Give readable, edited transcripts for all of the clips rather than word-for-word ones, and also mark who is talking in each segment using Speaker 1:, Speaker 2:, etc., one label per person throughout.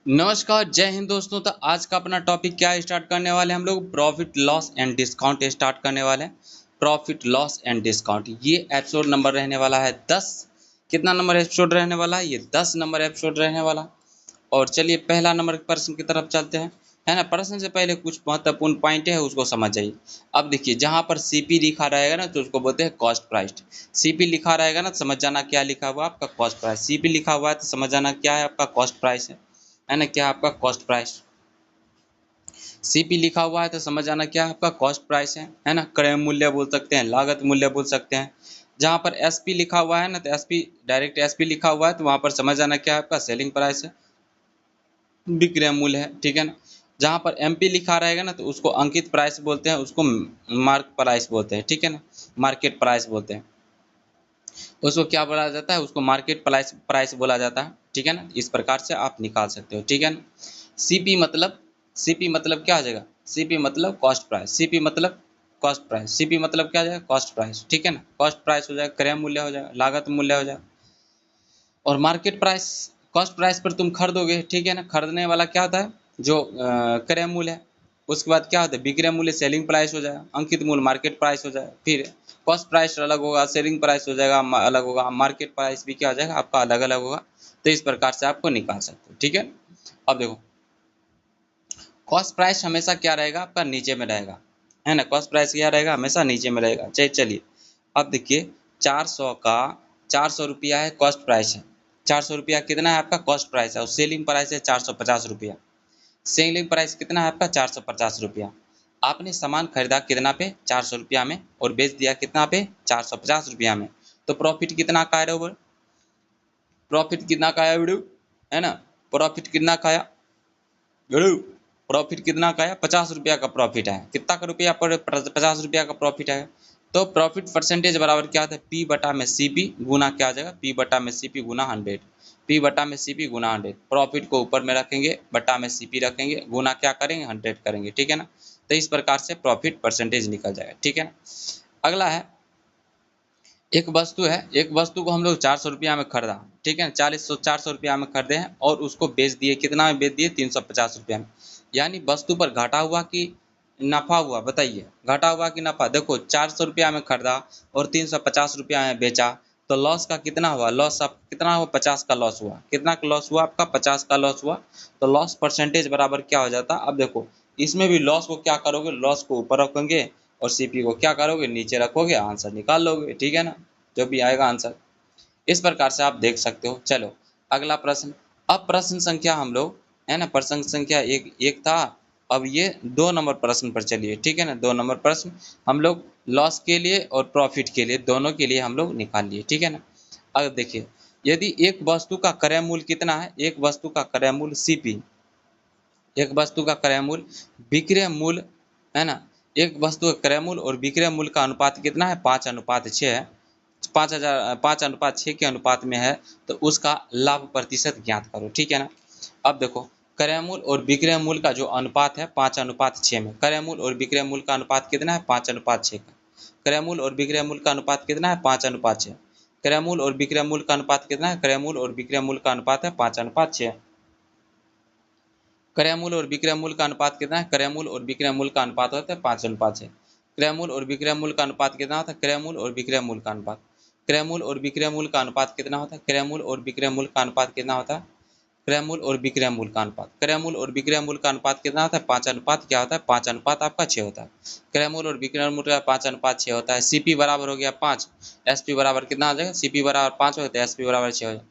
Speaker 1: नमस्कार, जय हिंद दोस्तों। तो आज का अपना टॉपिक क्या स्टार्ट करने वाले हैं हम लोग profit loss and discount start करने वाले हैं। प्रॉफिट लॉस एंड डिस्काउंट ये एपिसोड नंबर रहने वाला है 10। कितना नंबर एपिसोड रहने वाला है? ये 10 नंबर एपिसोड रहने वाला। और चलिए पहला नंबर प्रश्न की तरफ चलते हैं, है ना। प्रश्न से पहले कुछ महत्वपूर्ण पॉइंट है उसको समझ जाइए। अब देखिए, जहाँ पर सीपी लिखा रहेगा ना तो उसको बोलते हैं कॉस्ट प्राइस। सीपी लिखा रहेगा ना तो समझ जाना क्या लिखा हुआ है आपका कॉस्ट प्राइस। सीपी लिखा हुआ है तो समझ जाना क्या है आपका कॉस्ट प्राइस है ना। क्या आपका कॉस्ट प्राइस। सीपी लिखा हुआ है तो समझ आना क्या आपका कॉस्ट प्राइस है ना। क्रय मूल्य बोल सकते हैं, लागत मूल्य बोल सकते हैं। जहाँ पर एसपी लिखा हुआ है ना तो एसपी डायरेक्ट एसपी लिखा हुआ है तो वहाँ पर समझ आना क्या है आपका सेलिंग प्राइस है, विक्रय मूल्य है, ठीक है ना। जहाँ पर एमपी लिखा रहेगा ना तो उसको अंकित प्राइस बोलते हैं, उसको मार्क प्राइस बोलते हैं, ठीक है ना। मार्केट प्राइस बोलते हैं उसको। क्या बोला जाता है? उसको मार्केट प्राइस प्राइस बोला जाता है, ठीक है ना। इस प्रकार से आप निकाल सकते हो, ठीक है ना। सीपी मतलब सीपी मतलब क्या हो जाएगा? सीपी मतलब कॉस्ट प्राइस। सीपी मतलब कॉस्ट प्राइस। सीपी मतलब क्या हो जाएगा? कॉस्ट प्राइस, ठीक है ना। कॉस्ट प्राइस हो जाएगा, क्रय मूल्य हो जाएगा, लागत मूल्य हो जाएगा। और मार्केट प्राइस, कॉस्ट प्राइस पर तुम खरीदोगे, ठीक है ना। खरीदने वाला क्या होता है? जो क्रय मूल्य है। उसके बाद क्या होता है? विक्रय मूल्य सेलिंग प्राइस हो जाएगा, अंकित मूल्य मार्केट प्राइस हो जाएगा। फिर कॉस्ट प्राइस अलग होगा, सेलिंग प्राइस हो जाएगा अलग होगा, मार्केट प्राइस भी क्या हो जाएगा आपका अलग अलग होगा। तो इस प्रकार से आपको निकाल सकते हो, ठीक है। अब देखो, कॉस्ट प्राइस हमेशा क्या रहेगा आपका? नीचे में रहेगा, है ना। कॉस्ट प्राइस क्या रहेगा? हमेशा नीचे में रहेगा। चलिए अब देखिए, 400 का 400 रुपया है कॉस्ट प्राइस है। 400 रुपया कितना है आपका कॉस्ट प्राइस है। और सेलिंग प्राइस है 450 रुपया। सेलिंग प्राइस कितना है आपका? 450 रुपया। आपने सामान खरीदा कितना पे? 400 रुपया में, और बेच दिया कितना पे? 450 रुपया में। तो प्रॉफिट कितना का है? प्रॉफिट कितना का है वीडियो, है ना। प्रॉफिट कितना का है वीडियो? प्रॉफिट कितना का है? 50 रुपया का प्रॉफिट है। कितना का रुपया पर? 50 रुपया का प्रॉफिट है। तो प्रॉफिट परसेंटेज बराबर क्या होता है? पी बटा में सी पी गुना क्या आ जाएगा? पी बटा में सी पी गुना 100। पी बटा में सी पी गुना 100। प्रॉफिट को ऊपर में रखेंगे, बटा में सी पी रखेंगे, गुना क्या करेंगे? 100 करेंगे, ठीक है ना। तो इस प्रकार से प्रॉफिट परसेंटेज निकल जाएगा, ठीक है ना। अगला है, एक वस्तु है, एक वस्तु को हम लोग 400 रुपया में खरीदा, ठीक है ना। 400 रुपया में खरीदे हैं और उसको बेच दिए, कितना में बेच दिए? 350 रुपया में। यानी वस्तु पर घाटा हुआ कि नफा हुआ? बताइए, घाटा हुआ कि नफा। देखो, 400 रुपया में खरीदा और 350 रुपया में बेचा, तो लॉस का कितना हुआ? लॉस आप कितना हुआ? 50 का लॉस हुआ। कितना का लॉस हुआ आपका? 50 का लॉस हुआ। तो लॉस परसेंटेज बराबर क्या हो जाता? अब देखो, इसमें भी लॉस को क्या करोगे? लॉस को ऊपर रखोगे और सीपी को क्या करोगे? नीचे रखोगे, आंसर निकाल लोगे, ठीक है ना। जो भी आएगा आंसर। इस प्रकार से आप देख सकते हो। चलो अगला प्रश्न। अब प्रश्न संख्या हम लोग, है ना, प्रश्न संख्या एक एक था। अब ये 2 नंबर प्रश्न पर चलिए, ठीक है ना। 2 नंबर प्रश्न हम लोग लॉस के लिए और प्रॉफिट के लिए, दोनों के लिए हम लोग निकाल लिए, ठीक है ना। अब देखिए, यदि एक वस्तु का क्रय मूल्य कितना है? एक वस्तु का क्रय मूल्य सीपी। एक वस्तु का क्रय मूल्य विक्रय मूल्य, है ना। एक वस्तु का क्रय मूल्य और विक्रय मूल्य का अनुपात कितना है? 5:6 है। 5:6 के अनुपात में है। तो उसका लाभ प्रतिशत ज्ञात करो, ठीक है ना। अब देखो, क्रय मूल्य और विक्रय मूल्य का जो अनुपात है 5:6 में। क्रय मूल्य और विक्रय मूल्य का अनुपात कितना है? 5:6 का। क्रय मूल्य और विक्रय मूल्य का अनुपात कितना है? 5:6। क्रय मूल्य और विक्रय मूल्य का अनुपात कितना है? क्रय मूल्य और विक्रय मूल्य का अनुपात है 5:6। क्रय मूल्य और विक्रय मूल्य का अनुपात कितना है? क्रय मूल्य और विक्रय मूल्य का अनुपात होता है 5:6। क्रय मूल्य और विक्रय मूल्य का अनुपात कितना होता है? क्रय मूल्य और विक्रय मूल्य का अनुपात। क्रय मूल्य और विक्रय मूल्य का अनुपात कितना होता है? क्रय मूल्य और विक्रय मूल्य का अनुपात कितना होता है? क्रय मूल्य और विक्रय मूल्य का अनुपात। क्रय मूल्य और विक्रय मूल्य का अनुपात कितना होता है? 5 अनुपात क्या होता है? 5 अनुपात आपका 6 होता है। क्रय मूल्य और विक्रय मूल्य का 5:6 होता है। सीपी बराबर हो गया 5। एसपी बराबर कितना हो जाएगा? सीपी बराबर 5 होता है, एसपी बराबर 6 हो जाएगा।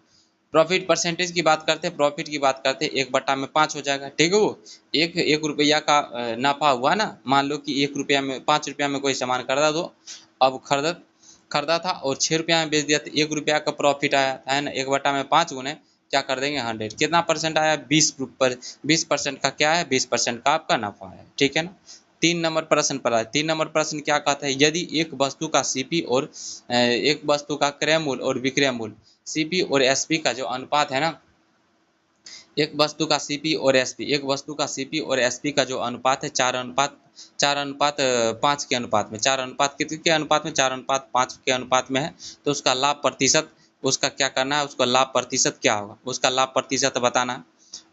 Speaker 1: प्रॉफिट परसेंटेज की बात करते हैं, प्रॉफिट की बात करते हैं, 1/5 हो जाएगा, ठीक है। वो एक रुपया का नफा हुआ ना। मान लो कि 1 रुपया में 5 रुपया में कोई सामान खरीदा, दो अब खरीदा था और 6 रुपया में बेच दिया तो 1 रुपया का प्रॉफिट आया, है ना। 1/5 गुने क्या कर देंगे? 100। कितना परसेंट आया? 20% का क्या है? 20% का आपका नफा है, ठीक है ना। 3 नंबर प्रश्न पर आए। 3 नंबर प्रश्न क्या कहता है? यदि एक वस्तु का सीपी और एक वस्तु का क्रय मूल्य और विक्रय मूल्य, सीपी और एसपी का जो अनुपात है ना, एक वस्तु का सीपी और एसपी, एक वस्तु का सीपी और एसपी का जो अनुपात है 4:5 के अनुपात में, 4 अनुपात कितने के अनुपात में? 4:5 के अनुपात में है। तो उसका लाभ प्रतिशत, उसका क्या करना है? उसका लाभ प्रतिशत क्या होगा? उसका लाभ प्रतिशत बताना है।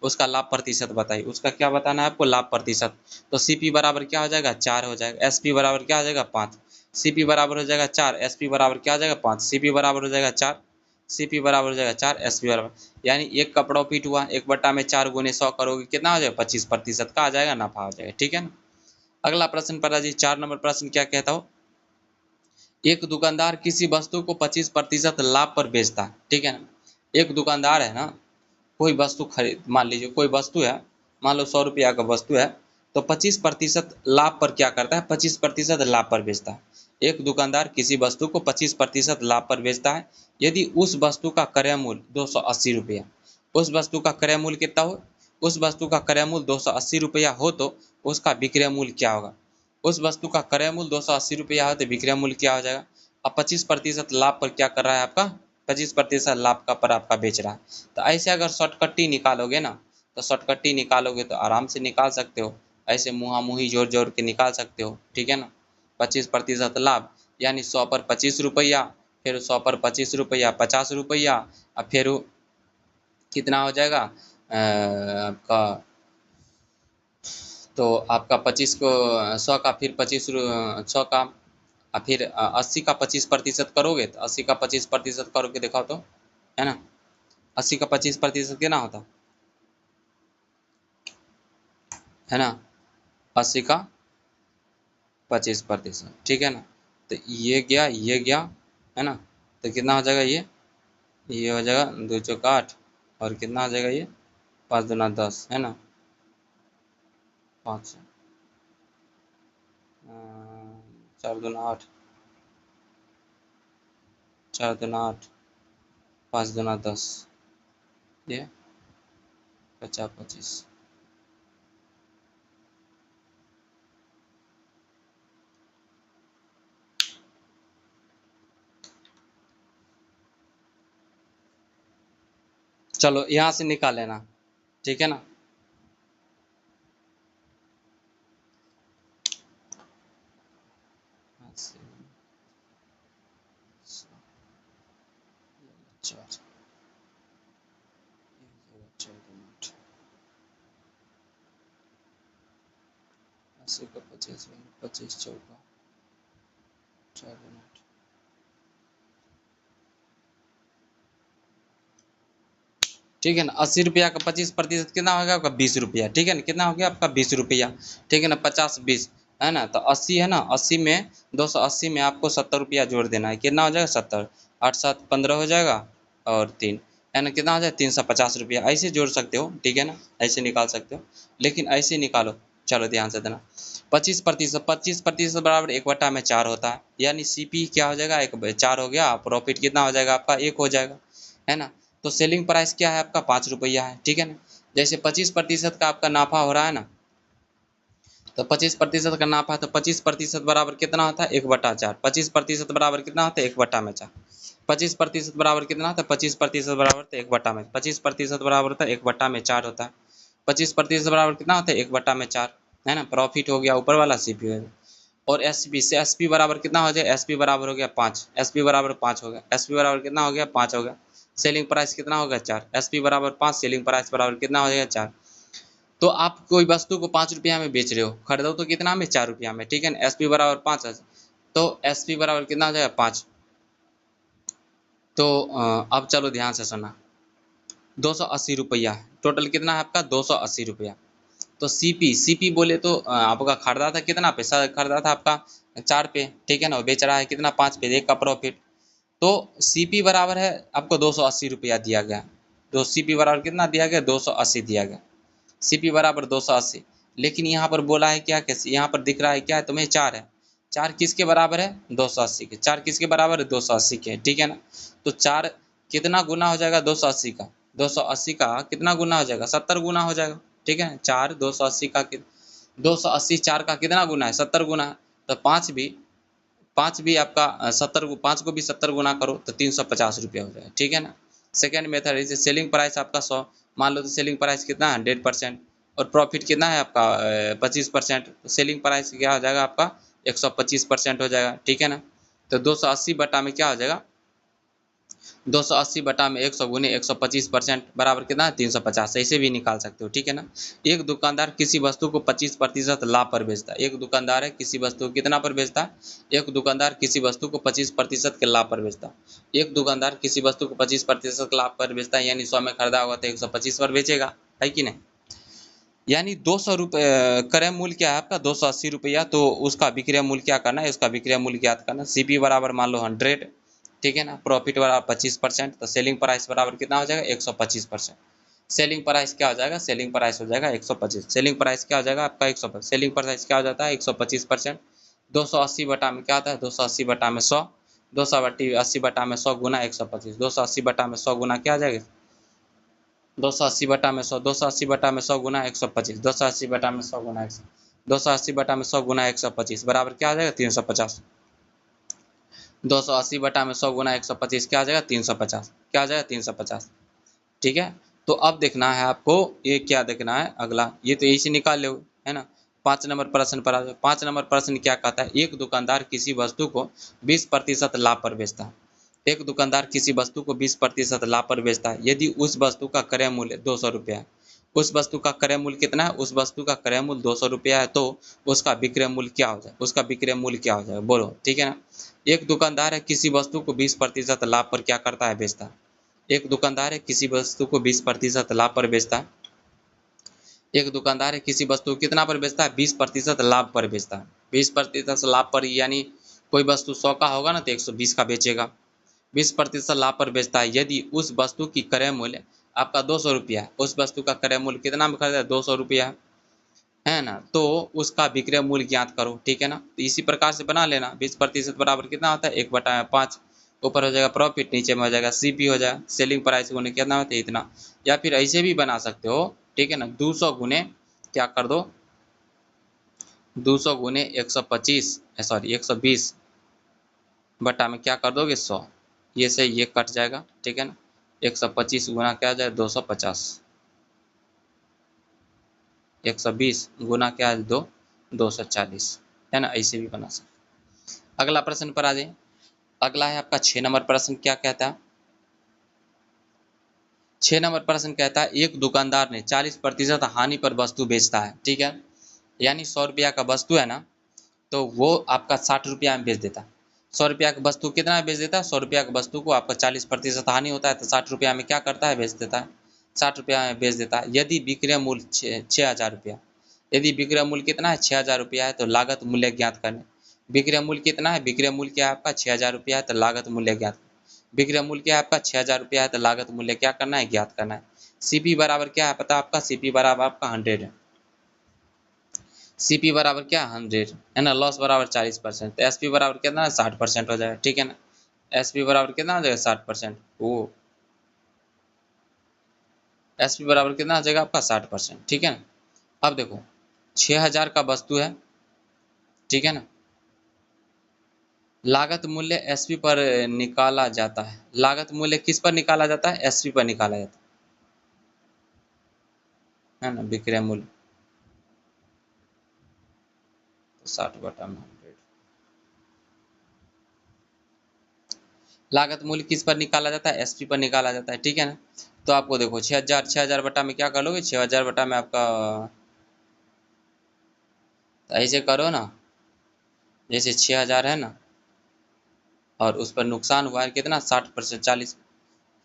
Speaker 1: उसका लाभ प्रतिशत बताइए, उसका क्या बताना है आपको, लाभ प्रतिशत। तो CP बराबर क्या हो जाएगा, 4 हो जाएगा। SP बराबर क्या हो जाएगा, 5। CP बराबर हो जाएगा 4, SP बराबर क्या हो जाएगा, 5। CP बराबर हो जाएगा 4, CP बराबर हो जाएगा 4, SP बराबर, यानी एक का प्रॉफिट हुआ, 1/4 गुने 100 करोगे कितना हो जाएगा, 25% का आ जाएगा, नफा हो जाएगा। ठीक है ना। अगला प्रश्न पढ़ा जी, 4 नंबर प्रश्न क्या कहता हो, एक दुकानदार किसी वस्तु को 25% लाभ पर बेचता है। ठीक है ना। एक दुकानदार है ना, कोई वस्तु खरीद, मान लीजिए कोई वस्तु है, मान लो 100 रुपया का वस्तु है, तो 25% लाभ पर क्या करता है, 25% लाभ पर बेचता है। एक दुकानदार किसी वस्तु को 25% लाभ पर बेचता है यदि उस वस्तु का क्रय मूल्य 280 रुपया, उस वस्तु का क्रय मूल्य कितना हो, उस वस्तु का क्रय मूल्य 280 रुपया हो तो उसका विक्रय मूल्य क्या होगा। उस वस्तु का क्रय मूल्य 280 रुपया हो तो विक्रय मूल्य क्या हो जाएगा। अब 25% लाभ पर क्या कर रहा है आपका, 25% लाभ का पर आपका बेच रहा है। तो ऐसे अगर शॉर्टकट्टी निकालोगे ना, तो शॉर्टकट्टी निकालोगे तो आराम से निकाल सकते हो, ऐसे मुँहा मुँही जोड़ जोड़ के निकाल सकते हो। ठीक है ना। 25% लाभ यानी 100 पर 25 रुपया, फिर 100 पर 25 रुपया 50 रुपया, और फिर कितना हो जाएगा आपका, तो आपका 25 को 100 का, फिर 100 का, और फिर 80 का 25% करोगे, तो 80 का 25% करोगे, दिखाओ तो, है ना। 80 का 25% कितना होता है ना, 80 का 25%। ठीक है ना। तो ये गया, है ना। तो कितना हो जाएगा, ये हो जाएगा 2 चौका 8, और कितना हो जाएगा ये 5 दूना 10, है ना। 5 4 दूना 8, 4 दूना 8, 5 दूना 10, ये 50 25। चलो यहाँ से निकाल लेना। ठीक है ना। चार 80 का 25, 25 चौका 4 दूना 8। ठीक है ना। 80 रुपया का 25% कितना हो गया आपका, 20 रुपया। ठीक है ना, कितना हो गया आपका, 20 रुपया। ठीक है ना, 50 20, है ना। तो 80 है ना, 80 में 280 में आपको 70 रुपया जोड़ देना है, कितना हो जाएगा 70, 8 7 15 हो जाएगा, और 3, है ना, कितना हो जाएगा 350 रुपया। ऐसे जोड़ सकते हो, ठीक है ना, ऐसे निकाल सकते हो, लेकिन ऐसे निकालो। चलो ध्यान से देना, 25% बराबर 1/4 होता है, यानी CP क्या हो जाएगा, 1/4 हो गया, प्रॉफिट कितना हो जाएगा आपका, 1 हो जाएगा, है ना। तो सेलिंग प्राइस क्या है आपका, 5 रुपया है। ठीक है ना। जैसे 25% का आपका नाफा हो रहा है ना, तो 25% का नाफा, तो 25% बराबर कितना होता है, 1/4। 25% बराबर कितना होता है, 1/4। 25% बराबर कितना होता है, 25% बराबर तो 1/4, 25% बराबर होता है 1/4 होता है। 25% बराबर कितना होता है, 1/4, है ना। प्रॉफिट हो गया ऊपर वाला, CP हो गया। और SP से SP बराबर कितना हो जाए, SP बराबर हो गया 5, SP बराबर 5 हो गया, SP बराबर कितना हो गया, 5 हो गया। सेलिंग प्राइस कितना होगा, 4, SP बराबर 5, सेलिंग प्राइस बराबर कितना हो जाएगा, 4। तो आप कोई वस्तु को 5 रुपया में बेच रहे हो, खरीदो तो कितना में, 4 रुपया में। ठीक है ना। SP बराबर 5 है, तो SP बराबर कितना हो जाएगा, 5। तो अब चलो ध्यान से सुना, 280 रुपया टोटल कितना है आपका, 280 रुपया। तो CP बोले तो आपका खरीदा था कितना पैसा, खरीदा था आपका 4 पे। ठीक है ना, बेच रहा है कितना, 5 पे, 1 का प्रॉफिट। तो CP बराबर है आपको 280 रुपया दिया गया। तो CP बराबर कितना दिया गया, 280 दिया गया। CP बराबर 280, लेकिन यहाँ पर बोला है क्या, कैसे यहाँ पर दिख रहा है क्या है तुम्हें, 4 है। 4 किसके बराबर है, 280 के। 4 किसके बराबर है, 280 के। ठीक है ना। तो 4 कितना गुना हो जाएगा, 280 का, 280 का कितना गुना हो जाएगा, 70 गुना हो जाएगा। ठीक है। 4 280 का 280 4 का कितना गुना है, 70 गुना है। तो 5 भी आपका 70, 5 को भी 70 गुना करो तो 350 रुपया हो जाएगा। ठीक है ना। सेकेंड मेथड है, सेलिंग प्राइस आपका 100 मान लो, तो सेलिंग प्राइस कितना है, 100%, और प्रॉफिट कितना है आपका 25%, तो सेलिंग प्राइस क्या हो जाएगा आपका 125% हो जाएगा। ठीक है ना। तो 280 बटा में क्या हो जाएगा, 280 बटा में 100 गुने 125% बराबर कितना है 350। ऐसे भी निकाल सकते हो, ठीक है ना। एक दुकानदार किसी वस्तु को 25% लाभ पर बेचता है। एक दुकानदार है किसी वस्तु को कितना पर बेचता है, एक दुकानदार किसी वस्तु को 25% के लाभ पर बेचता है। एक दुकानदार किसी वस्तु को 25% लाभ पर बेचता है, यानी 100 में खरीदा होगा तो 125 पर बेचेगा, है कि नहीं। यानी 200 रुपये क्रय मूल्य क्या है आपका 280 रुपया, तो उसका विक्रय मूल्य क्या करना है, उसका विक्रय मूल्य ज्ञात करना। सीपी बराबर मान लो 100, ठीक है ना। प्रॉफिट बराबर 25%, तो सेलिंग प्राइस बराबर कितना हो जाएगा 125%। सेलिंग प्राइस क्या हो जाएगा, सेलिंग प्राइस हो जाएगा 125। सेलिंग प्राइस क्या हो जाएगा आपका 125। सेलिंग प्राइस क्या हो जाता है 125%। 280 बटा में क्या आता है 280 बटा में 100, 280 बटा में 100 गुना 125, 280 बटा में 100 गुना क्या आ जाएगा 280 बटा में 100, 280 बटा में 100 गुना 125, 280 बटा में 100 गुना 100, 280 बटा में 100 गुना 125 बराबर क्या आ जाएगा 350। 280 बटा में 100 गुना 125 क्या आ जाएगा 350, क्या आ जाएगा 350, ठीक है। तो अब देखना है आपको, ये क्या देखना है अगला, ये तो यही से निकाल लो, है ना। 5 नंबर प्रश्न पर आ जाओ। 5 नंबर प्रश्न क्या कहता है, एक दुकानदार किसी वस्तु को 20% लाभ पर बेचता है। एक दुकानदार किसी वस्तु को 20% लाभ पर बेचता है यदि उस वस्तु का क्रय मूल्य 200 रुपया है। उस वस्तु का क्रय मूल्य कितना है, उस वस्तु का क्रय मूल्य 200 रुपया है, तो उसका विक्रय मूल्य क्या हो जाए, उसका विक्रय मूल्य क्या हो जाएगा बोलो, ठीक है ना। एक दुकानदार है किसी वस्तु को 20% लाभ पर क्या करता है बेचता है। एक दुकानदार है किसी वस्तु को 20% लाभ पर बेचता है। एक दुकानदार है किसी वस्तु को कितना पर बेचता है 20% लाभ पर बेचता है। 20% लाभ पर, यानी कोई वस्तु 100 का होगा ना तो 120 का बेचेगा। 20% लाभ पर बेचता है यदि उस वस्तु की क्रय मूल्य आपका 200 रुपया है। उस वस्तु का क्रय मूल्य कितना में खरीदा है 200 रुपया है ना, तो उसका विक्रय मूल्य ज्ञात करो, ठीक है ना। तो इसी प्रकार से बना लेना। 20% बराबर कितना होता है 1/5, ऊपर हो जाएगा प्रॉफिट, नीचे में हो जाएगा सीपी हो जाएगा, सेलिंग प्राइस गुने कितना होता है इतना। या फिर ऐसे भी बना सकते हो, ठीक है ना। 200 गुने क्या कर दो 200 गुने 125 सॉरी 120 बटा में क्या कर दोगे 100, ये से ये कट जाएगा, ठीक है ना। 125 गुना क्या आ जाए 250, 120 गुना क्या है 240, है ना। ऐसे भी बना सकते। अगला प्रश्न पर आ जाए। अगला है आपका 6 नंबर प्रश्न, क्या कहता है 6 नंबर प्रश्न कहता है एक दुकानदार ने 40% हानि पर वस्तु बेचता है, ठीक है। यानी 100 रुपया का वस्तु है ना, तो वो आपका 60 रुपया में बेच देता है। 100 रुपया की वस्तु कितना में बेच देता है, 100 रुपया की वस्तु को आपका 40% हानि होता है तो 60 रुपया में क्या करता है बेच देता है, 60 रुपया में बेच देता है। यदि विक्रय मूल्य 6,000 रुपया, यदि विक्रय मूल्य कितना है 6,000 रुपया है तो लागत मूल्य ज्ञात करने। विक्रय मूल्य कितना है, विक्रय मूल्य क्या है आपका 6,000 रुपया है तो लागत मूल्य ज्ञात, विक्रय मूल्य क्या है आपका 6,000 रुपया है तो लागत मूल्य क्या करना है ज्ञात करना है। सीपी बराबर क्या है पता आपका, सीपी बराबर आपका 100 है। सीपी बराबर क्या 100 है ना, लॉस बराबर 40%, तो एसपी बराबर कितना 60% हो जाएगा, ठीक है ना। एसपी बराबर कितना हो जाएगा 60%, वो एसपी बराबर कितना हो जाएगा आपका 60%, ठीक है ना। अब देखो 6,000 का वस्तु है, ठीक है ना। लागत मूल्य एसपी पर निकाला जाता है। लागत मूल्य किस पर निकाला जाता है, एसपी पर निकाला जाता है ना। विक्रय मूल्य 60/100, लागत मूल्य किस पर निकाला जाता है, एसपी पर निकाला जाता है, ठीक है ना। तो आपको देखो 6,000 बटा में क्या कर लोगे 6,000 बटा में आपका, तो ऐसे करो ना, जैसे 6,000 है ना और उस पर नुकसान हुआ है कितना 60%,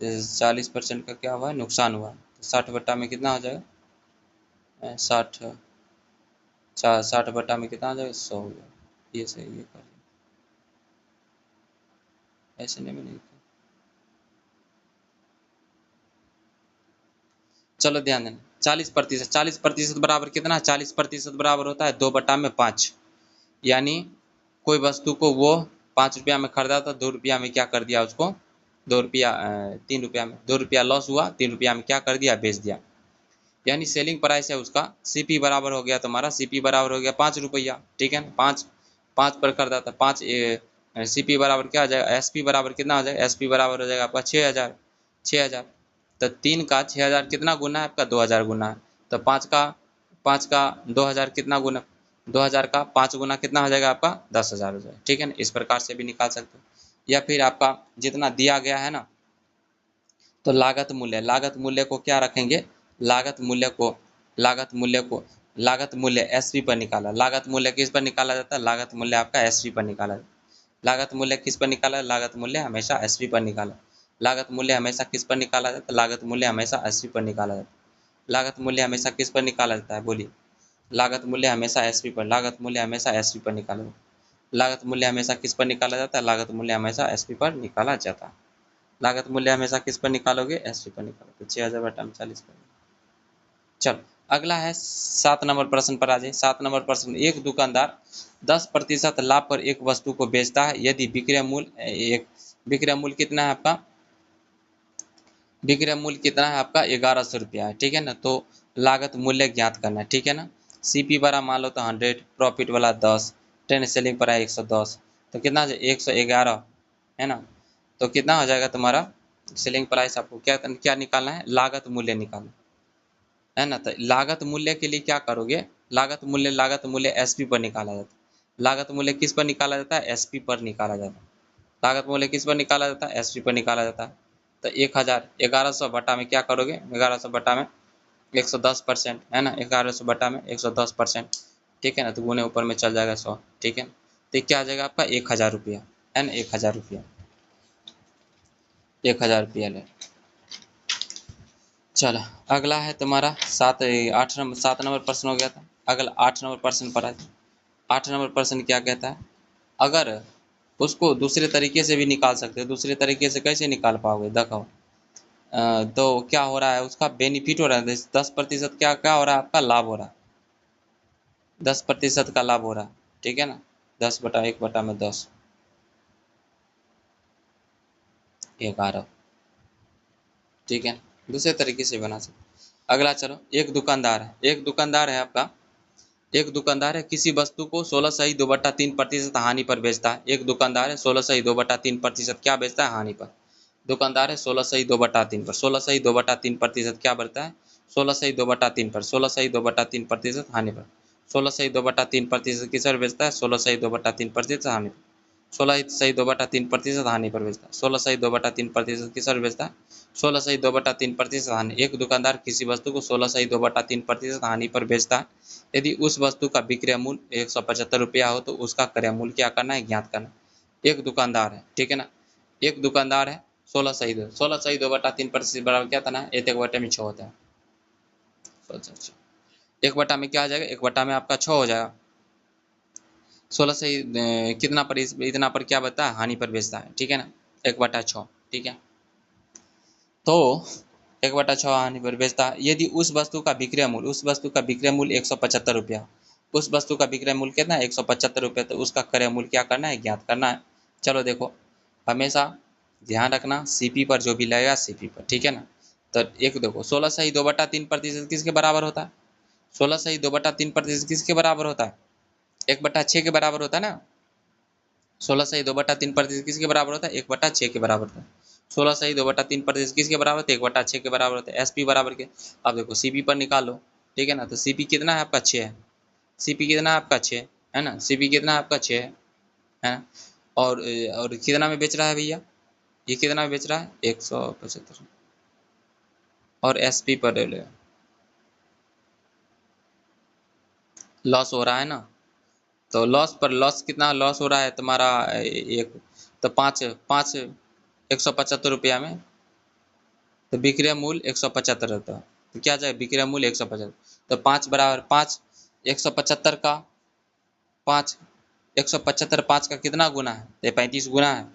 Speaker 1: 40% का क्या हुआ है नुकसान हुआ है, तो 60 बटा में कितना हो जाएगा 60, 60 बटा में कितना हो जाएगा 100 हो जाएगा। ये सही, ये कर ऐसे नहीं बनेगी। चलो ध्यान देना 40%, 40% बराबर कितना, 40% बराबर होता है 2/5। यानी कोई वस्तु को वो 5 रुपया में खरीदा था, 2 रुपया में क्या कर दिया उसको 2 रुपया 3 रुपया में 2 रुपया लॉस हुआ, 3 रुपया में क्या कर दिया बेच दिया। यानी सेलिंग प्राइस है उसका, सीपी बराबर हो गया तुम्हारा, सीपी बराबर हो गया 5 रुपया, ठीक है ना। 5 पर खरीदा था 5, सीपी बराबर क्या आ जाएगा, एसपी बराबर कितना हो जाएगा, एसपी बराबर हो जाएगा आपका 6,000, 6,000। तो 3 का 6,000 कितना गुना है आपका 2,000 गुना है, तो 5 का 2,000 कितना गुना, 2,000 का 5 गुना कितना हो जाएगा आपका 10,000 हो जाएगा, ठीक है ना। इस प्रकार से भी निकाल सकते हो। या फिर आपका जितना दिया गया है ना, तो लागत मूल्य को क्या रखेंगे, लागत मूल्य एसपी पर निकाला। लागत मूल्य किस पर निकाला जाता है, लागत मूल्य आपका एसपी पर निकाला जाता है। लागत मूल्य किस पर निकाला, लागत मूल्य हमेशा एसपी पर निकाला। लागत मूल्य हमेशा किस पर निकाला जाता है, लागत मूल्य हमेशा एसपी पर निकाला जाता है। लागत मूल्य हमेशा किस पर निकाला जाता है, बोलिए। लागत मूल्य हमेशा एसपी पर, लागत मूल्य हमेशा एसपी पर निकाला जाता है। लागत मूल्य हमेशा किस पर निकाला जाता है, लागत मूल्य हमेशा एसपी पर निकाला जाता है। लागत मूल्य हमेशा किस पर निकालोगे, एसपी पर निकालोगे। 6000 बटा 40 पर। चलो अगला है 7 नंबर प्रश्न पर आ जाइए। 7 नंबर प्रश्न, एक दुकानदार 10% लाभ पर एक वस्तु को बेचता है यदि विक्रय मूल्य कितना है आपका, विक्रय मूल्य कितना है आपका 1100 रुपया है, ठीक है ना। तो लागत मूल्य ज्ञात करना है, ठीक है ना। सीपी बड़ा मान लो तो 100, प्रॉफिट वाला 10, 10 सेलिंग प्राइस 110, तो कितना 111 है ना। तो कितना हो जाएगा तुम्हारा सेलिंग प्राइस, आपको क्या क्या निकालना है, लागत मूल्य निकालना है ना। तो लागत मूल्य के लिए क्या करोगे, लागत मूल्य एसपी पर निकाला जाता है। लागत मूल्य किस पर निकाला जाता है, एसपी पर निकाला जाता है। लागत मूल्य किस पर निकाला जाता है, एसपी पर निकाला जाता है। तो 1000 1100 बटा में क्या करोगे, 1100 बटा में 110% है ना, 1100 बटा में 110%, ठीक है ना। तो गुने ऊपर में चल जाएगा 100, ठीक है ना। तो क्या आ जाएगा आपका 1000 रुपया है ना, 1000 रुपया, 1000 रुपया ले। चलो अगला है तुम्हारा 7 नंबर प्रश्न हो गया था। अगला 8 नंबर प्रश्न पर आते। 8 नंबर प्रश्न क्या कहता है, अगर उसको दूसरे तरीके से भी निकाल सकते हो, दूसरे तरीके से कैसे निकाल पाओगे, देखो। तो क्या हो रहा है, उसका बेनिफिट हो रहा है 10%, क्या क्या हो रहा है आपका लाभ हो रहा है, 10% का लाभ हो रहा है, ठीक है ना। 10 बटा 1 बटा में 10, 11, ठीक है। दूसरे तरीके से बना सकते। अगला चलो, एक दुकानदार है किसी वस्तु को 16 सही 2/3% हानि पर बेचता है। एक दुकानदार है 16 सही 2/3% क्या बेचता है, हानि पर। दुकानदार है 16 सही 2/3 पर, 16 सही 2/3% क्या बढ़ता है, 16 सही 2/3 पर, 16 सही 2/3% हानि पर। 16 सही 2/3% किस पर बेचता है, 16 सही 2/3% हानि पर। 16 सही 2/3% हानि पर बेचता है, 16 सही 2/3% किस पर बेचता है, 16 सही 2/3% हानि। एक दुकानदार किसी वस्तु को 16 सही 2/3% हानि पर बेचता है यदि उस वस्तु का विक्रय मूल्य 175 रुपया हो तो उसका क्रय मूल्य क्या करना है, ज्ञात करना है। एक दुकानदार है, ठीक है ना, एक दुकानदार है 16 सही 2/3% बराबर क्या था ना, 1/6 होता है। 1/में क्या आ जाएगा, 1/में आपका 6 हो जाएगा। 16 सही कितना पर, इतना पर क्या बता है, हानि पर बेचता है, ठीक है ना, 1/6, ठीक है। तो 1/6 हानि पर बेचता है यदि उस वस्तु का विक्रय मूल्य 175 रुपया, उस वस्तु का विक्रय मूल्य कितना है, 175 रुपये, तो उसका क्रय मूल्य क्या करना है, ज्ञात करना है। चलो देखो, हमेशा ध्यान रखना सीपी पर जो भी लगेगा सीपी पर, ठीक है ना। तो एक देखो 16 सही 2/3% किसके बराबर होता है, 16 सही 2/3% किसके बराबर होता है, 1/6 के बराबर होता है ना। 16 सही 2/3% किसके बराबर होता है, 1/6 के बराबर होता है। 16 सही 2/3% किसके बराबर होता है, 1/6 के बराबर होता है। एसपी बराबर के, अब देखो सीपी पर निकालो, ठीक है ना। तो सीपी कितना है आपका 6 है, सीपी कितना है आपका 6 है ना, सीपी कितना है आपका 6 है ना। और कितना में बेच रहा है भैया, ये कितना में बेच रहा है, 175, और एसपी पर ले लो, लॉस हो रहा है ना। तो लॉस कितना लॉस हो रहा है तुम्हारा, एक तो 175 रुपया में, तो विक्रय मूल्य 175 रहता है। तो क्या जाए, विक्रय मूल्य 175, तो 5 बराबर 5, 175 का 5, 175 5 का कितना गुना है, तो 35 गुना है।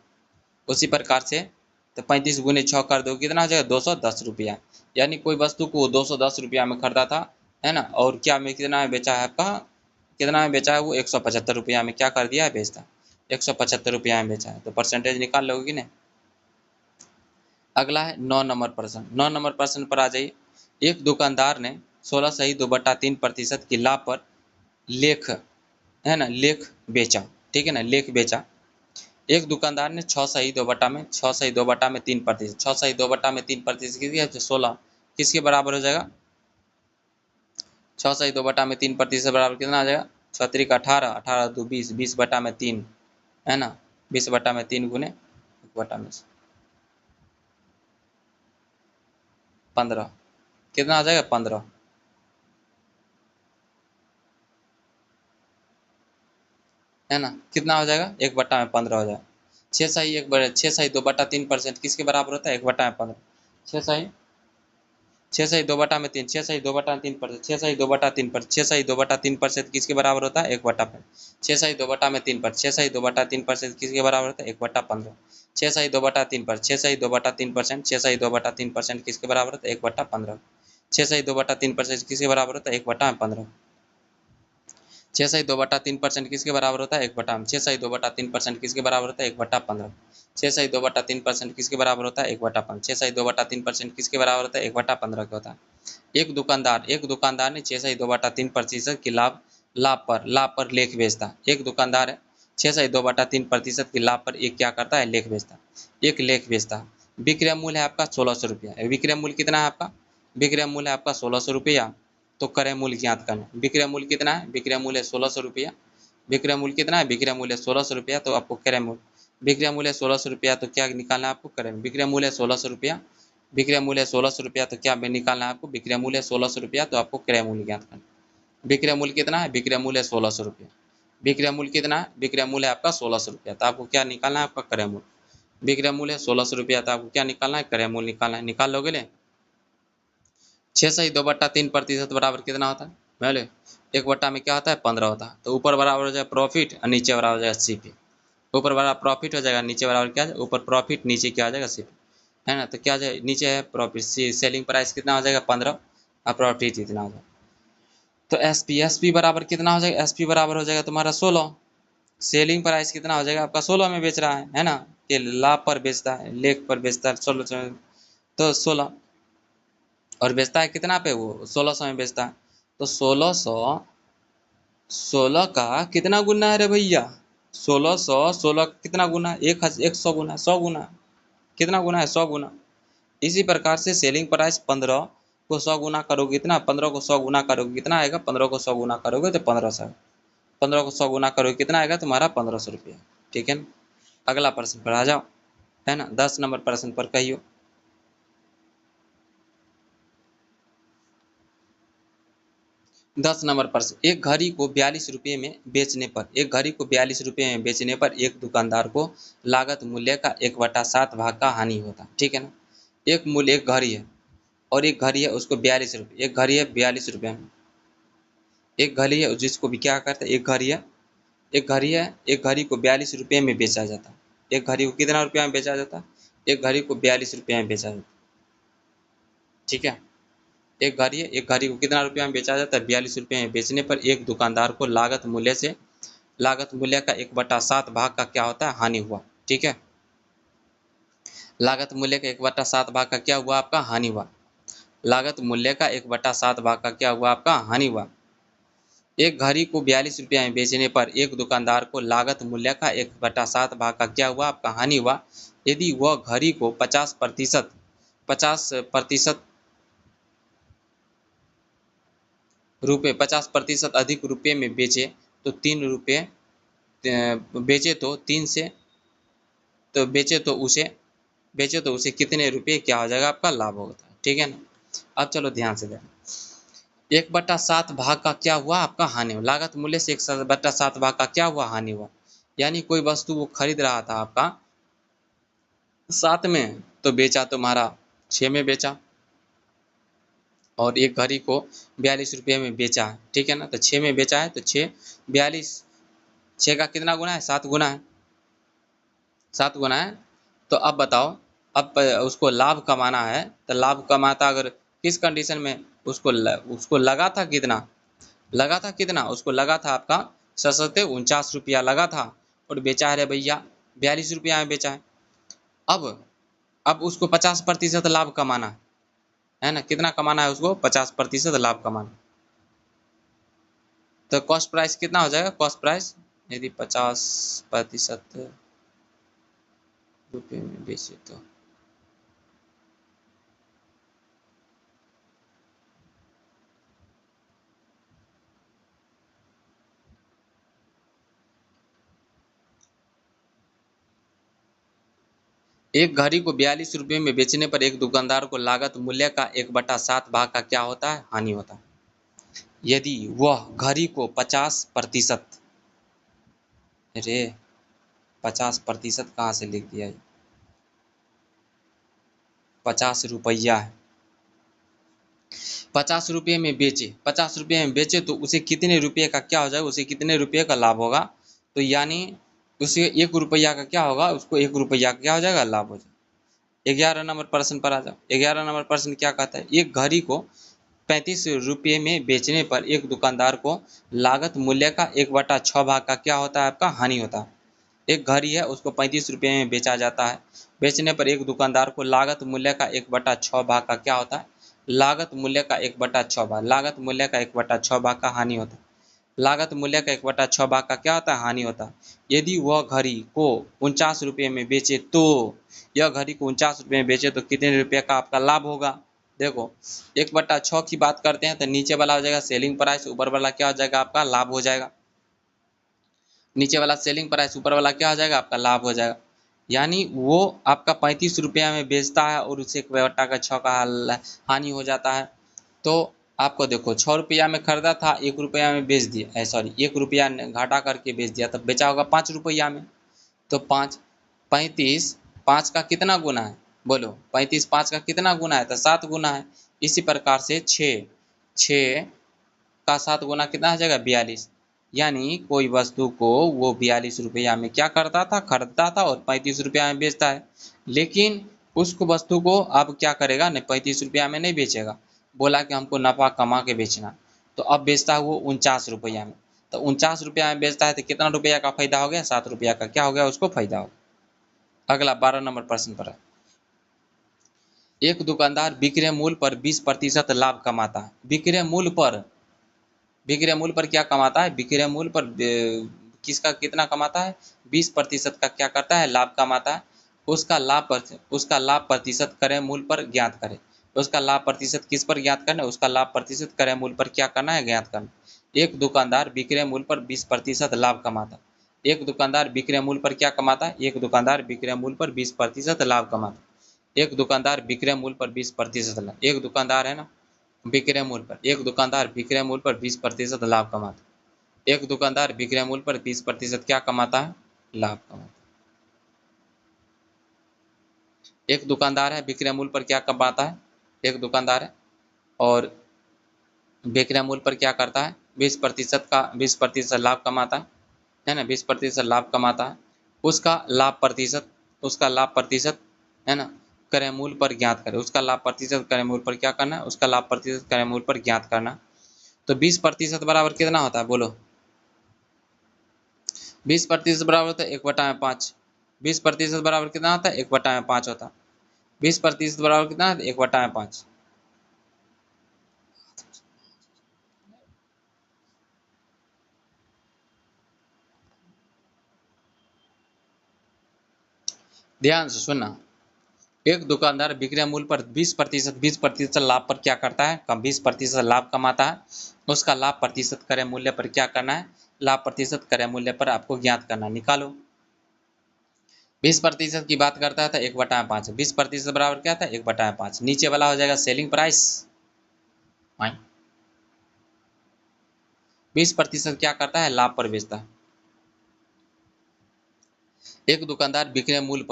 Speaker 1: उसी प्रकार से तो 35 गुने 6 कर दो, कितना हो जाएगा, 210 रुपया। यानी कोई वस्तु को 210 रुपया में खरीदा था, है ना, और क्या में कितना में बेचा है आपका, कितना में बेचा है वो 175 रुपया में क्या कर दिया है, बेचता 175 रुपया में बेचा है। तो परसेंटेज निकाल लोगे कि नहीं। अगला है 9 नंबर प्रश्न। 9 नंबर प्रश्न पर आ जाइए। एक दुकानदार ने 16 सही 2/3% की लाभ पर लेख, है ना, लेख बेचा, ठीक है ना, लेख बेचा। एक दुकानदार ने 6 सही 2/3%, 6 सही 2/3% किसकी, 16 किसके बराबर हो जाएगा, 6 सही 2/3% बराबर कितना आ जाएगा, 6 का 18, 18 2 20, 20/3 है ना, 20/3 गुने 1/। 15 कितना आ जाएगा 15, है ना। कितना हो जाएगा 1/15 हो जाएगा। 6 2/3% किसके बराबर होता है 1/15। 6 6 2/3, 6 2/3%, 6 2/3%, किसके बराबर होता है 1/15। 6 6 2/3%, 6 2/3% किसके बराबर होता है 1/15। 6 2/3%, 6 2/3%, किसके बराबर होता है 1/15। 6 2/3% किसके बराबर होता है 1/15। 6 2/3% किसके बराबर होता है 1/15। 6 2/3% किसके बराबर होता है 1/15। 6 2/3% किसके बराबर होता है 1/15। 6 2/3% किसके बराबर होता है 1/15 का होता है। एक दुकानदार ने 6 2/3% की लाभ पर लेख बेचता है। एक दुकानदार है 6 2/3% की लाभ पर एक क्या करता है लेख बेचता है। एक लेख बेचता है। विक्रय मूल्य है आपका 1600 रुपया। विक्रय मूल्य कितना है आपका, विक्रय मूल्य है आपका 1600 रुपया। तो क्रय मूल्य ज्ञात करना। विक्रय मूल्य कितना है, विक्रय मूल्य 1600 रुपया। विक्रय मूल्य कितना है, विक्रय मूल्य 1600 रुपया। तो आपको क्रय मूल्य, विक्रय मूल्य 1600 रुपया, तो क्या निकालना है आपको क्रय। विक्रय मूल्य 1600 रुपया, विक्रय मूल्य 1600 रुपया, तो क्या निकालना है आपको विक्रय मूल्य 1600 रुपया। तो आपको क्रय मूल्य ज्ञात करना। विक्रय मूल्य कितना है, विक्रय मूल्य 1600 रुपया। विक्रय मूल्य कितना है, विक्रय मूल्य आपका 1600 रुपया। तो आपको क्या निकालना है आपका क्रय मूल्य। विक्रय मूल्य 1600 रुपया, तो आपको क्या निकालना है क्रय मूल्य निकालना है। निकाल लोगे ले। 6 2/3% बराबर कितना होता है पहले, 1 बट्टा में क्या होता है 15 होता है। तो ऊपर बराबर हो जाए प्रॉफिट और नीचे बराबर हो जाएगा सीपी। ऊपर बराबर प्रॉफिट हो जाएगा, नीचे बराबर क्या है ऊपर प्रॉफिट, नीचे क्या आ जाएगा सीपी, है ना। तो क्या जाए नीचे है प्रॉफिट, सेलिंग प्राइस कितना हो जाएगा 15 और प्रॉफिट इतना हो जाएगा। तो एसपी बराबर कितना हो जाएगा, एसपी बराबर हो जाएगा तुम्हारा 16। सेलिंग प्राइस कितना हो जाएगा आपका 16 में बेच रहा है ना। ये लाभ पर बेचता है, लेख पर बेचता है 16, तो 16, और बेचता है कितना पे, वो 1600 में बेचता है। तो 16 का कितना गुना है रे भैया, 1600 कितना गुना है, 100 गुना, 100 गुना, कितना गुना है 100 गुना। इसी प्रकार से सेलिंग प्राइस 15 को 100 गुना करोगे कितना, 15 को 100 गुना करोगे कितना आएगा, 15 को 100 गुना करोगे तो 1500। 15 को 100 गुना करोगे कितना आएगा तुम्हारा 1500 रुपया। ठीक है ना। अगला प्रश्न पर आ जाओ, है ना। 10 नंबर प्रश्न पर कहियो। 10 नंबर प्रश्न, एक घड़ी को 42 रुपये में बेचने पर, एक घड़ी को 42 रुपये में बेचने पर एक दुकानदार को लागत मूल्य का 1/7 भाग का हानि होता है। ठीक है ना। एक घड़ी है और एक घड़ी है उसको 42 रुपये, एक घड़ी है 42 रुपये में, एक घड़ी है जिसको भी क्या करते हैं, एक घड़ी को 42 रुपये में बेचा जाता है। एक घड़ी को कितना रुपया में बेचा जाता है, एक घड़ी को 42 रुपये में बेचा जाता है। ठीक है। एक घड़ी को कितना रुपया में बेचा जाता है, 42 रुपये में बेचने पर एक दुकानदार को लागत मूल्य का 1/7 भाग का क्या होता है हानि हुआ। ठीक है। लागत मूल्य का 1/7 भाग का क्या हुआ आपका हानि हुआ। लागत मूल्य का 1/7 भाग का क्या हुआ आपका हानि हुआ। एक घड़ी को 42 रुपये में बेचने पर एक दुकानदार को लागत मूल्य का 1/7 भाग का क्या हुआ आपका हानि हुआ। यदि वह घड़ी को 50% रुपये 50% अधिक रुपये में बेचे तो 3 रुपये, बेचे तो तीन से, तो बेचे तो उसे कितने रुपये क्या हो जाएगा आपका लाभ होता है। ठीक है ना। अब चलो ध्यान से देखें, 1/7 भाग का क्या हुआ आपका हानि हुआ। लागत मूल्य से 1/7 भाग का क्या हुआ हानि हुआ। यानी कोई वस्तु वो खरीद रहा था आपका 7 में, तो बेचा तुम्हारा 6 में बेचा, और एक घड़ी को 42 रुपये में बेचा है। ठीक है ना। तो 6 में बेचा है तो 42, 6 का कितना गुना है 7 गुना है, 7 गुना है। तो अब बताओ, अब उसको लाभ कमाना है, तो लाभ कमाता अगर किस कंडीशन में, उसको लगा था कितना, उसको लगा था आपका 49 रुपया लगा था, और बेचा है रे भैया 42 रुपया में बेचा है। अब उसको 50% लाभ कमाना है ना। कितना कमाना है उसको, 50% लाभ कमाना। तो कॉस्ट प्राइस कितना हो जाएगा, कॉस्ट प्राइस यदि 50% रुपये में बेचे तो, एक घड़ी को 42 रुपये में बेचने पर एक दुकानदार को लागत मूल्य का 1/7 भाग का क्या होता है? हानि होता है। यदि वह घड़ी को 50%, अरे 50% कहाँ से लिख दिया? 50 रुपया है, 50 रुपये में बेचे, 50 रुपये में बेचे तो उसे कितने रुपये का क्या हो जाएगा? उसे कितने रुपये का लाभ होगा? तो यानी उसे 1 रुपया का क्या होगा? उसको 1 रुपया क्या हो जाएगा? लाभ हो जाएगा। 11 नंबर प्रश्न पर आ जाओ। 11 नंबर प्रश्न क्या कहता है? एक घड़ी को 35 रुपये में बेचने पर एक दुकानदार को लागत मूल्य का 1/6 भाग का क्या होता है? आपका हानि होता है। एक घड़ी है, उसको 35 रुपये में बेचा जाता है। बेचने पर एक दुकानदार को लागत मूल्य का 1/6 भाग का क्या होता है? लागत मूल्य का 1/6 भाग, लागत मूल्य का 1/6 भाग का हानि होता है। लागत मूल्य का 1/6 भाग का क्या होता है? हानि होता है। यदि वह घड़ी को 49 रुपये में बेचे तो, यह घड़ी को 49 रुपये में बेचे तो कितने रुपये का आपका लाभ होगा? देखो 1/6 की बात करते हैं तो नीचे वाला हो जाएगा सेलिंग प्राइस, ऊपर वाला क्या हो जाएगा? आपका लाभ हो जाएगा। नीचे वाला सेलिंग प्राइस, ऊपर वाला क्या हो जाएगा? आपका लाभ हो जाएगा। यानी वो आपका 35 रुपया में बेचता है और उसे 1/6 का हानि हो जाता है। तो आपको देखो 6 रुपया में खरीदा था, 1 रुपया में बेच दिया, सॉरी 1 रुपया घाटा करके बेच दिया, तब बेचा होगा 5 रुपया में। तो 35 5 का कितना गुना है? बोलो 35 5 का कितना गुना है? तो 7 गुना है। इसी प्रकार से 6 का 7 गुना कितना हो जाएगा? 42। यानी कोई वस्तु को वो 42 रुपया में क्या करता था? खरीदता था और 35 रुपया में बेचता है। लेकिन उस वस्तु को अब क्या करेगा? नहीं 35 रुपया में नहीं बेचेगा, बोला कि हमको नफा कमा के बेचना, तो अब बेचता है वो 49 रुपया में। तो 49 रुपया में बेचता है तो कितना रुपया का फायदा हो गया? 7 रुपया का क्या हो गया? उसको फायदा हो गया। अगला 12 नंबर प्रश्न पर है। एक दुकानदार विक्रय मूल्य पर 20% लाभ कमाता है। विक्रय मूल्य पर क्या कमाता है? विक्रय मूल्य पर किसका कितना कमाता है? 20% का क्या करता है? लाभ कमाता है। उसका लाभ प्रतिशत क्रय मूल्य पर ज्ञात करें। उसका लाभ प्रतिशत किस पर ज्ञात करना है? उसका लाभ प्रतिशत क्रय मूल्य पर क्या करना है? ज्ञात करना। एक दुकानदार विक्रय मूल्य पर 20% लाभ कमाता है। एक दुकानदार विक्रय मूल्य पर क्या कमाता है? एक दुकानदार विक्रय मूल्य पर 20% लाभ कमाता है। एक दुकानदार विक्रय मूल्य पर 20% लाभ, एक दुकानदार है ना, विक्रय मूल्य पर, एक दुकानदार विक्रय मूल्य पर 20% लाभ कमाता है। एक दुकानदार विक्रय मूल्य पर 20% क्या कमाता है? लाभ कमाता है। एक दुकानदार है, विक्रय मूल्य पर क्या कमाता है? एक दुकानदार है और विक्रय मूल्य पर क्या करता है? 20% लाभ कमाता है ना, 20% लाभ कमाता है। उसका लाभ प्रतिशत है ना, क्रय मूल्य पर ज्ञात करें। उसका लाभ प्रतिशत क्रय मूल्य पर क्या करना है? उसका लाभ प्रतिशत क्रय मूल्य पर ज्ञात करना। तो 20% बराबर कितना होता है? बोलो 20% बराबर होता है 1/5। 20% बराबर कितना होता है? 1/5 होता है। 20% बराबर कितना है? 1/5। ध्यान से सुनना। एक दुकानदार विक्रय मूल्य पर 20% लाभ पर क्या करता है? 20% लाभ कमाता है। उसका लाभ प्रतिशत क्रय मूल्य पर क्या करना है? लाभ प्रतिशत क्रय मूल्य पर आपको ज्ञात करना। निकालो। 20% की बात करता था 1/5। 20% बराबर क्या था? 1/5। नीचे वाला हो जाएगा सेलिंग प्राइस। 20% क्या करता है? लाभ पर बेचता है। एक दुकानदार विक्रय मूल्य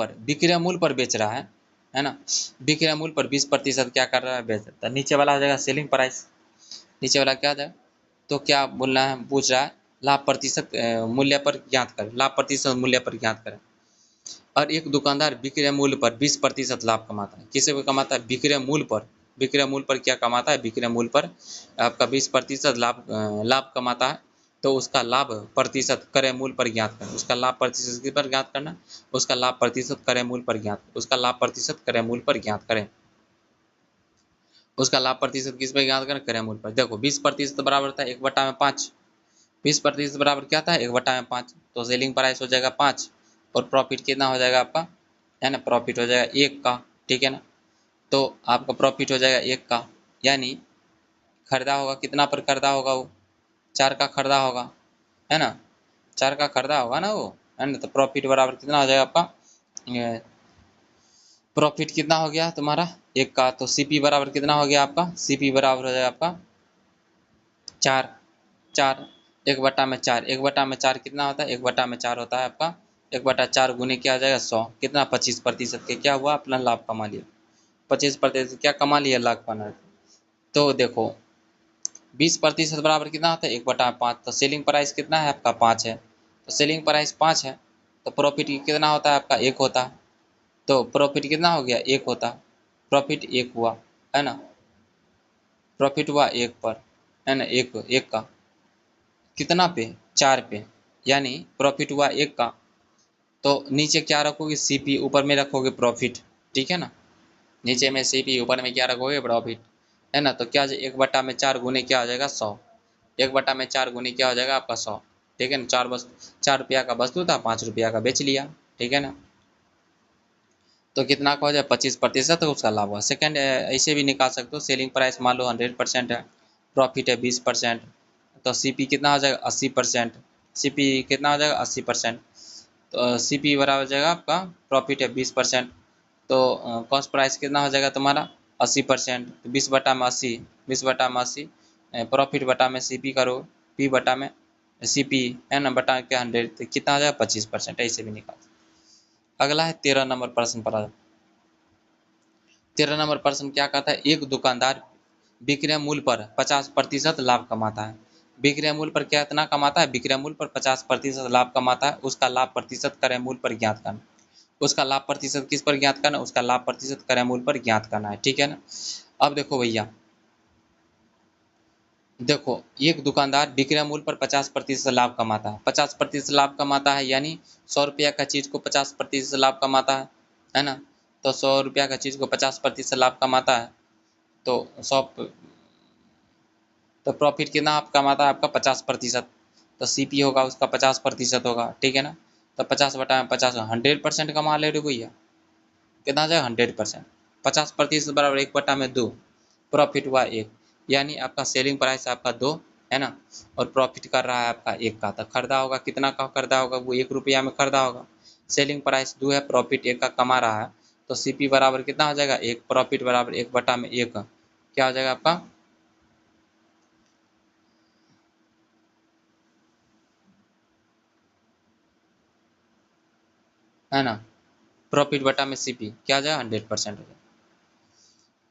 Speaker 1: पर बेच रहा है ना, विक्रय मूल्य पर 20% क्या कर रहा है? बेच देता है। नीचे वाला हो जाएगा सेलिंग प्राइस। नीचे वाला क्या जाए? तो क्या बोलना है? पूछ रहा है लाभ प्रतिशत मूल्य पर ज्ञात करें। लाभ प्रतिशत मूल्य पर ज्ञात करें। और एक दुकानदार विक्रय मूल्य पर 20% लाभ कमाता है। किसे भी कमाता है? विक्रय मूल्य पर। विक्रय मूल्य पर क्या कमाता है? विक्रय मूल्य पर आपका 20% लाभ कमाता है। तो उसका लाभ प्रतिशत क्रय मूल्य पर ज्ञात करना। उसका लाभ प्रतिशत किस पर ज्ञात करना? उसका लाभ प्रतिशत क्रय मूल्य पर ज्ञात, उसका लाभ प्रतिशत क्रय मूल्य पर ज्ञात करें। उसका लाभ प्रतिशत किस पर ज्ञात करें? क्रय मूल्य पर। देखो 20% बराबर था 1/5। 20% बराबर क्या था? 1/5। तो सेलिंग प्राइस हो जाएगा 5 और प्रॉफिट कितना हो जाएगा आपका? है ना, प्रॉफिट हो जाएगा 1 का। ठीक है ना, तो आपका प्रॉफिट हो जाएगा 1 का। यानी खरीदा होगा कितना पर खरीदा होगा? वो 4 का खरीदा होगा, है ना, 4 का खरीदा होगा ना वो, है ना। तो प्रॉफिट बराबर कितना हो जाएगा आपका? प्रॉफिट कितना हो गया तुम्हारा एक का, तो सीपी बराबर कितना हो गया आपका, सीपी बराबर हो जाएगा आपका 4, 4 1/4, 1/4 कितना होता है, 1/4 होता है आपका 1/4 गुने क्या आ जाएगा 100, कितना 25% के क्या हुआ अपना लाभ कमा लिया, 25% क्या कमा लिया लाभ कमा। तो देखो 20% बराबर कितना होता है 1/5, तो सेलिंग प्राइस कितना है आपका 5 है, तो सेलिंग प्राइस 5 है, तो प्रॉफिट कितना होता है आपका 1 होता है, तो प्रॉफिट कितना हो गया 1 होता, प्रॉफिट 1 हुआ है ना, प्रॉफिट हुआ 1 पर है ना, एक एक का कितना पे 4 पे, यानी प्रॉफिट हुआ 1 का, तो नीचे क्या रखोगे सीपी, ऊपर में रखोगे प्रॉफिट, ठीक है ना, नीचे में सीपी ऊपर में क्या रखोगे प्रॉफिट, है ना, तो क्या 1/4 गुने क्या हो जाएगा 100, 1/4 गुने क्या हो जाएगा आपका 100, ठीक है ना, 4 रुपया का वस्तु था 5 रुपया का बेच लिया, ठीक है ना, तो कितना का हो जाए 25% उसका लाभ हुआ। सेकंड ऐसे भी निकाल सकते हो, सेलिंग प्राइस मान लो 100% है, प्रॉफिट है 20%, तो सीपी कितना हो जाएगा 80%, सीपी कितना हो जाएगा 80%, तो सीपी बराबर हो जाएगा आपका प्रॉफिट है 20%, तो कॉस्ट प्राइस कितना हो जाएगा तुम्हारा 80%, तो 20/80, 20/80 प्रॉफिट बटा में सीपी करो, पी बटा में सीपी है ना बटा के 100, तो कितना आ जाएगा 25%, ऐसे भी निकाल। अगला है 13 नंबर प्रश्न पर। 13 नंबर प्रश्न क्या कहता है, एक दुकानदार विक्रय मूल्य पर 50% लाभ कमाता है, विक्रय मूल्य पर क्या इतना कमाता है, विक्रय मूल्य पर 50% लाभ कमाता है, उसका लाभ प्रतिशत क्रय मूल्य पर ज्ञात करना, उसका लाभ प्रतिशत किस पर ज्ञात करना, उसका लाभ प्रतिशत क्रय मूल्य पर ज्ञात करना है, ठीक है ना। अब देखो भैया, देखो एक दुकानदार विक्रय मूल्य पर 50% लाभ कमाता है, 50% लाभ कमाता है, यानी 100 रुपया का चीज को 50% लाभ कमाता है ना, तो 100 रुपया का चीज को 50% लाभ कमाता है, तो 100, तो प्रॉफिट कितना आप कमाता है आपका 50%, तो सीपी होगा उसका 50% होगा, ठीक है ना, तो 50/50 100% कमा ले रहे भैया, कितना आ जाएगा 100%, 50% बराबर 1/2, प्रॉफिट हुआ 1, यानी आपका सेलिंग प्राइस आपका 2 है ना, और प्रॉफिट कर रहा है आपका 1 का, तो खरीदा होगा कितना का खरीदा होगा, वो 1 रुपया में खरीदा होगा, सेलिंग प्राइस 2 है, प्रॉफिट 1 का कमा रहा है, तो सीपी बराबर कितना हो जाएगा 1, प्रॉफिट बराबर 1/1, क्या हो जाएगा आपका, है ना, प्रॉफिट बटा में सीपी क्या आ जाएगा 100% हो जाएगा।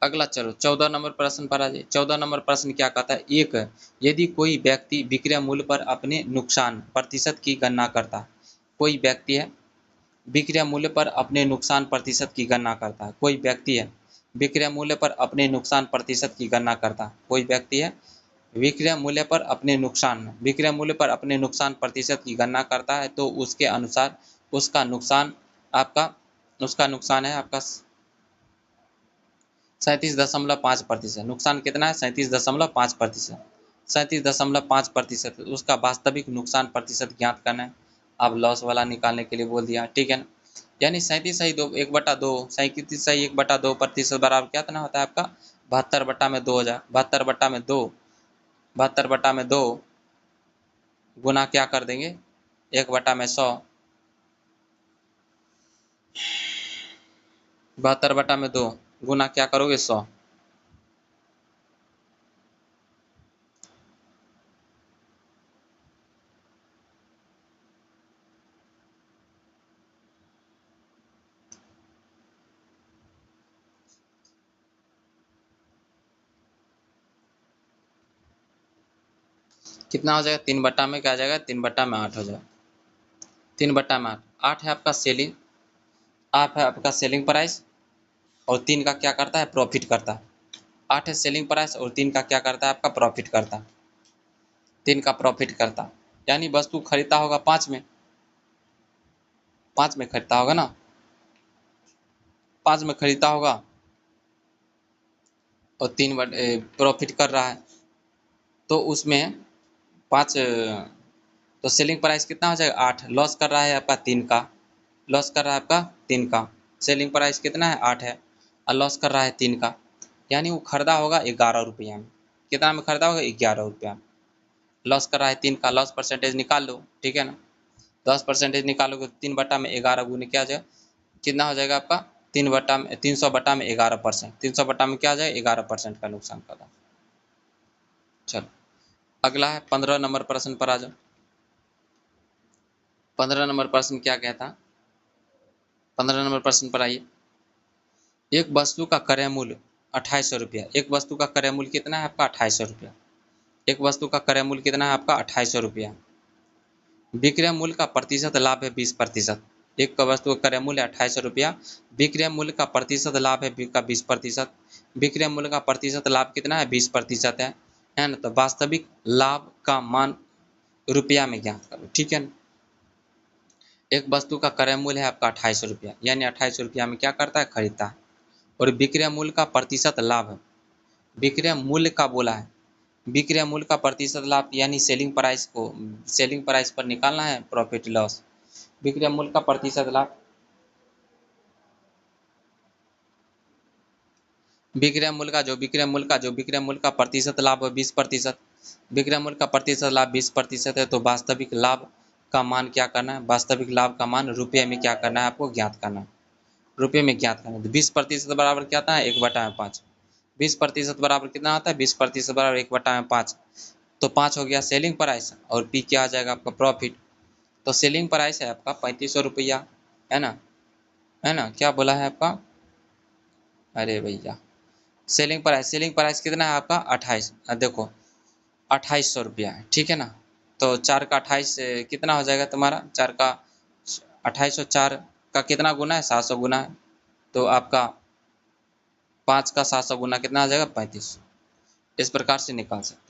Speaker 1: अगला चलो 14 नंबर प्रश्न पर आ जाए। 14 नंबर प्रश्न क्या कहता है, एक यदि कोई व्यक्ति विक्रय मूल्य पर अपने नुकसान प्रतिशत की गणना करता है, कोई व्यक्ति है विक्रय मूल्य पर अपने नुकसान प्रतिशत की गणना करता है, कोई व्यक्ति है विक्रय मूल्य पर अपने नुकसान प्रतिशत की गणना करता है, कोई व्यक्ति है विक्रय मूल्य पर अपने नुकसान, विक्रय मूल्य पर अपने नुकसान प्रतिशत की गणना करता है, तो उसके अनुसार उसका नुकसान आपका, उसका नुकसान है आपका 37.5%, नुकसान कितना है 37.5%, 37.5%, उसका वास्तविक नुकसान प्रतिशत ज्ञात करना है, अब लॉस वाला निकालने के लिए बोल दिया, ठीक है ना, यानी 37 सही 1/2, 1/2% बराबर क्या इतना होता है आपका 72/2 हो जाए, 72/2, 72/2 गुना क्या कर देंगे 1/100, 72/2 गुना क्या करोगे 100, कितना हो जाएगा 3 में क्या आ जाएगा 3/8 हो जाएगा, 3/8, 8 है आपका सेलिंग, 8 है आपका सेलिंग प्राइस, और 3 का क्या करता है प्रॉफिट करता है, 8 है सेलिंग प्राइस और 3 का क्या करता है आपका प्रॉफिट करता है, 3 का प्रॉफिट करता है, यानी वस्तु खरीदता होगा 5 में, 5 में खरीदता होगा ना, 5 में खरीदता होगा और 3 प्रॉफिट कर रहा है, तो उसमें 5, तो सेलिंग प्राइस कितना हो जाएगा 8, लॉस कर रहा है आपका 3 का, लॉस कर रहा है आपका 3 का, सेलिंग प्राइस कितना है 8 है और लॉस कर रहा है 3 का, यानी वो खरीदा होगा 11 रुपया में, कितना में खरीदा होगा 11 रुपया में, लॉस कर रहा है 3 का, लॉस परसेंटेज निकाल लो, ठीक है ना, 10% निकालोगे 3/11 गुने क्या हो जाएगा, कितना हो जाएगा आपका 300 बटा में 11%, 300 बटा में क्या आ जाए 11% का नुकसान कर रहा। चलो अगला है 15 नंबर प्रश्न पर आ जाओ। 15 नंबर प्रश्न क्या कहता है? 15 नंबर प्रश्न पर आइए। एक वस्तु का क्रय मूल्य 2800 रुपया। एक वस्तु का क्रय मूल्य कितना है आपका? 2800 रुपया। एक वस्तु का क्रय मूल्य कितना है आपका? 2800 रुपया। विक्रय मूल्य का प्रतिशत लाभ है 20%। एक वस्तु का क्रय मूल्य 2800 रुपया, विक्रय मूल्य का प्रतिशत लाभ है का 20%। विक्रय मूल्य का प्रतिशत लाभ कितना है? 20% है ना। तो वास्तविक लाभ का मान रुपया में ज्ञात करो, ठीक है ना। एक वस्तु का क्रय मूल्य है आपका 2800 रुपया, यानी 2800 रुपया में क्या करता है? खरीदता है। और विक्रय मूल्य का प्रतिशत लाभ है, विक्रय मूल्य का बोला है, विक्रय मूल्य का प्रतिशत लाभ यानी सेलिंग प्राइस को, सेलिंग प्राइस पर निकालना है प्रॉफिट लॉस। विक्रय मूल्य का प्रतिशत लाभ, विक्रय मूल्य का विक्रय मूल्य का प्रतिशत लाभ है 20%। विक्रय मूल्य का प्रतिशत लाभ 20% है, तो वास्तविक लाभ का मान क्या करना है? वास्तविक लाभ का मान रुपये में क्या करना है आपको? ज्ञात करना है। रुपये में ज्ञात करना है। तो 20% बराबर क्या आता है? 1/5। 20% बराबर कितना आता है? 20% बराबर 1/5। तो 5 हो गया सेलिंग प्राइस, और पी क्या आ जाएगा आपका? प्रॉफिट। तो सेलिंग प्राइस है आपका 3500 रुपया, है ना, है ना। क्या बोला है आपका? अरे भैया, सेलिंग प्राइस कितना है आपका? 28। देखो 2800 रुपया है, ठीक है ना। तो 4 का 28 कितना हो जाएगा तुम्हारा? 4 का 2800, 4 का कितना गुना है? 700 गुना है। तो आपका 5 का 700 गुना कितना आ जाएगा? 3500। इस प्रकार से निकाल सकते हैं।